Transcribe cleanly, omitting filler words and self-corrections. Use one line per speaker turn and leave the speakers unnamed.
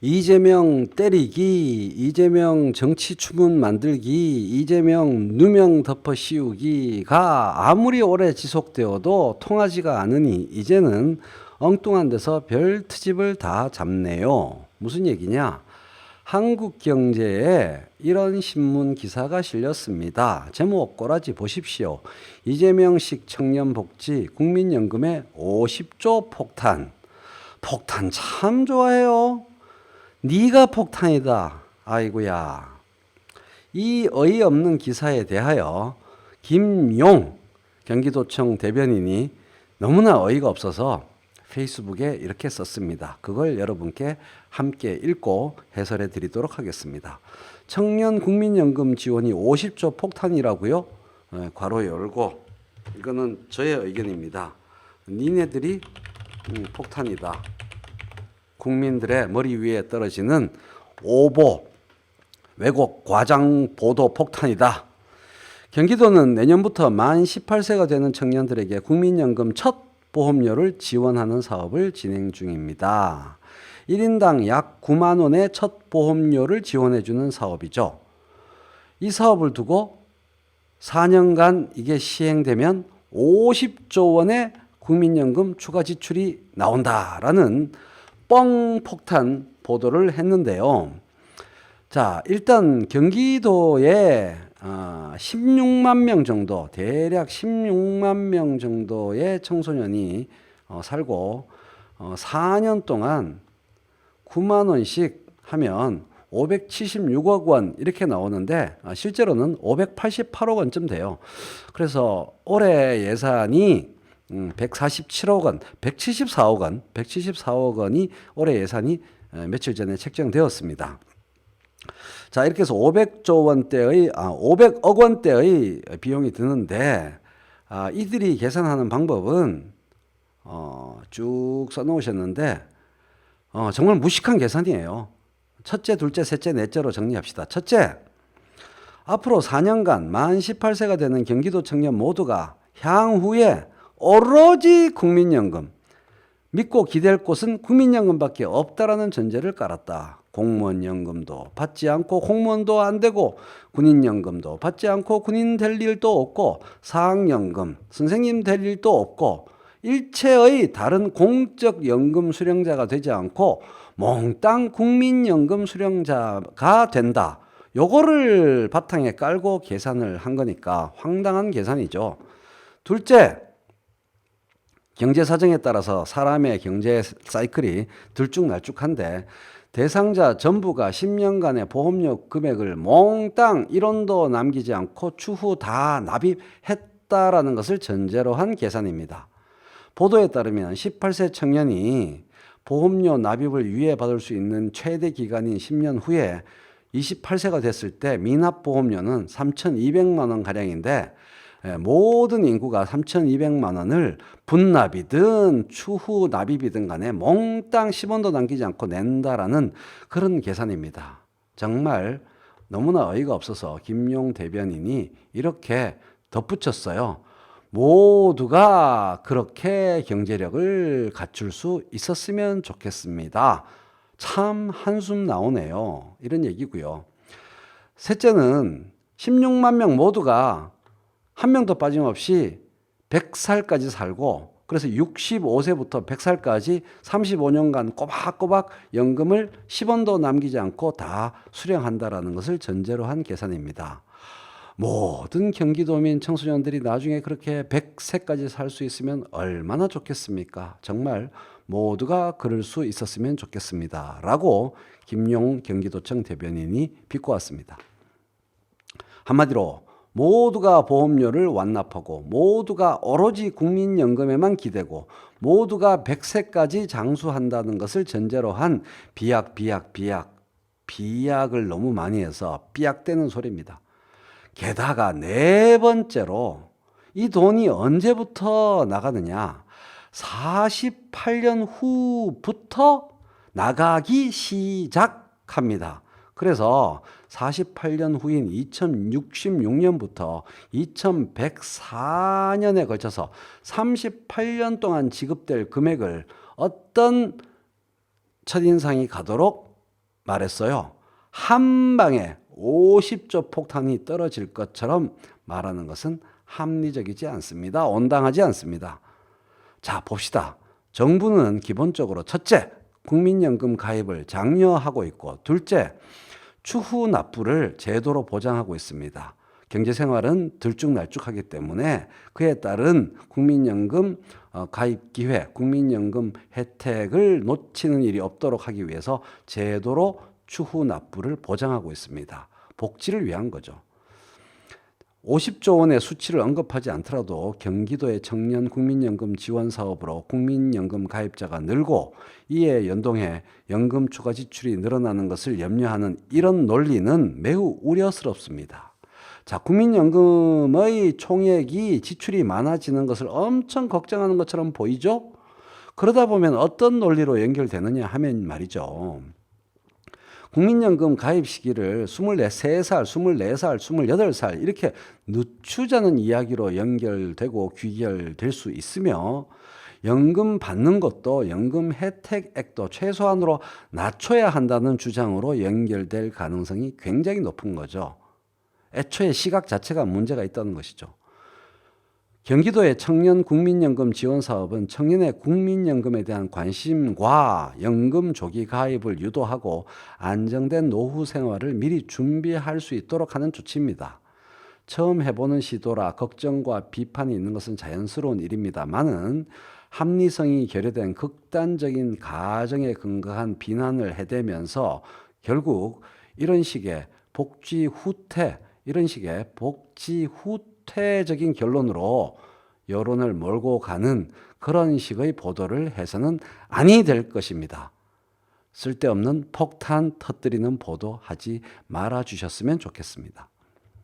이재명 때리기, 이재명 정치 추문 만들기, 이재명 누명 덮어 씌우기가 아무리 오래 지속되어도 통하지가 않으니 이제는 엉뚱한 데서 별 트집을 다 잡네요. 무슨 얘기냐? 한국경제에 이런 신문 기사가 실렸습니다. 제목 꼬라지 보십시오. 이재명식 청년복지 국민연금에 50조 폭탄. 폭탄 참 좋아해요. 네가 폭탄이다. 아이고야. 이 어이없는 기사에 대하여 김용 경기도청 대변인이 너무나 어이가 없어서 페이스북에 이렇게 썼습니다. 그걸 여러분께 함께 읽고 해설해 드리도록 하겠습니다. 청년 국민연금 지원이 50조 폭탄이라고요? 괄호 열고, 이거는 저의 의견입니다. 니네들이 폭탄이다. 국민들의 머리 위에 떨어지는 오보, 왜곡, 과장 보도 폭탄이다. 경기도는 내년부터 만 18세가 되는 청년들에게 국민연금 첫 보험료를 지원하는 사업을 진행 중입니다. 1인당 약 9만 원의 첫 보험료를 지원해주는 사업이죠. 이 사업을 두고 4년간 이게 시행되면 50조 원의 국민연금 추가 지출이 나온다라는 뻥폭탄 보도를 했는데요. 자, 일단 경기도에 16만 명 정도, 대략 16만 명 정도의 청소년이 살고 4년 동안 9만 원씩 하면 576억 원 이렇게 나오는데 실제로는 588억 원쯤 돼요. 그래서 올해 예산이 147억 원, 174억 원이 올해 예산이 며칠 전에 책정되었습니다. 자, 이렇게 해서 500억 원대의 비용이 드는데, 이들이 계산하는 방법은, 쭉 써놓으셨는데, 정말 무식한 계산이에요. 첫째, 둘째, 셋째, 넷째로 정리합시다. 첫째, 앞으로 4년간 만 18세가 되는 경기도 청년 모두가 향후에 오로지 국민연금, 믿고 기댈 곳은 국민연금밖에 없다라는 전제를 깔았다. 공무원연금도 받지 않고 공무원도 안 되고, 군인연금도 받지 않고 군인 될 일도 없고, 사학연금, 선생님 될 일도 없고, 일체의 다른 공적 연금 수령자가 되지 않고 몽땅 국민연금 수령자가 된다. 요거를 바탕에 깔고 계산을 한 거니까 황당한 계산이죠. 둘째, 경제 사정에 따라서 사람의 경제 사이클이 들쭉날쭉한데 대상자 전부가 10년간의 보험료 금액을 몽땅 1원도 남기지 않고 추후 다 납입했다라는 것을 전제로 한 계산입니다. 보도에 따르면 18세 청년이 보험료 납입을 유예받을 수 있는 최대 기간인 10년 후에 28세가 됐을 때 미납 보험료는 3,200만 원 가량인데, 모든 인구가 3,200만 원을 분납이든 추후 납입이든 간에 몽땅 10원도 남기지 않고 낸다라는 그런 계산입니다. 정말 너무나 어이가 없어서 김용 대변인이 이렇게 덧붙였어요. 모두가 그렇게 경제력을 갖출 수 있었으면 좋겠습니다. 참 한숨 나오네요. 이런 얘기고요. 셋째는 16만 명 모두가 한 명도 빠짐없이 100살까지 살고, 그래서 65세부터 100살까지 35년간 꼬박꼬박 연금을 10원도 남기지 않고 다 수령한다라는 것을 전제로 한 계산입니다. 모든 경기도민 청소년들이 나중에 그렇게 100세까지 살 수 있으면 얼마나 좋겠습니까? 정말 모두가 그럴 수 있었으면 좋겠습니다. 라고 김용 경기도청 대변인이 비꼬았습니다. 한마디로 모두가 보험료를 완납하고, 모두가 오로지 국민연금에만 기대고, 모두가 100세까지 장수한다는 것을 전제로 한 비약을 너무 많이 해서 삐약대는 소리입니다. 게다가 네 번째로 이 돈이 언제부터 나가느냐? 48년 후부터 나가기 시작합니다. 그래서 48년 후인 2066년부터 2104년에 걸쳐서 38년 동안 지급될 금액을 어떤 첫인상이 가도록 말했어요. 한 방에 50조 폭탄이 떨어질 것처럼 말하는 것은 합리적이지 않습니다. 온당하지 않습니다. 자, 봅시다. 정부는 기본적으로 첫째, 국민연금 가입을 장려하고 있고, 둘째, 추후 납부를 제도로 보장하고 있습니다. 경제생활은 들쭉날쭉하기 때문에 그에 따른 국민연금 가입 기회, 국민연금 혜택을 놓치는 일이 없도록 하기 위해서 제도로 추후 납부를 보장하고 있습니다. 복지를 위한 거죠. 50조 원의 수치를 언급하지 않더라도 경기도의 청년 국민연금 지원 사업으로 국민연금 가입자가 늘고 이에 연동해 연금 추가 지출이 늘어나는 것을 염려하는 이런 논리는 매우 우려스럽습니다. 자, 국민연금의 총액이 지출이 많아지는 것을 엄청 걱정하는 것처럼 보이죠? 그러다 보면 어떤 논리로 연결되느냐 하면 말이죠. 국민연금 가입 시기를 3살, 24살, 28살 이렇게 늦추자는 이야기로 연결되고 귀결될 수 있으며 연금 받는 것도 연금 혜택액도 최소한으로 낮춰야 한다는 주장으로 연결될 가능성이 굉장히 높은 거죠. 애초에 시각 자체가 문제가 있다는 것이죠. 경기도의 청년 국민연금 지원 사업은 청년의 국민연금에 대한 관심과 연금 조기 가입을 유도하고 안정된 노후 생활을 미리 준비할 수 있도록 하는 조치입니다. 처음 해보는 시도라 걱정과 비판이 있는 것은 자연스러운 일입니다만은 합리성이 결여된 극단적인 가정에 근거한 비난을 해대면서 결국 이런 식의 복지 후퇴적인 결론으로 여론을 몰고 가는 그런 식의 보도를 해서는 아니 될 것입니다. 쓸데없는 폭탄 터뜨리는 보도 하지 말아 주셨으면 좋겠습니다.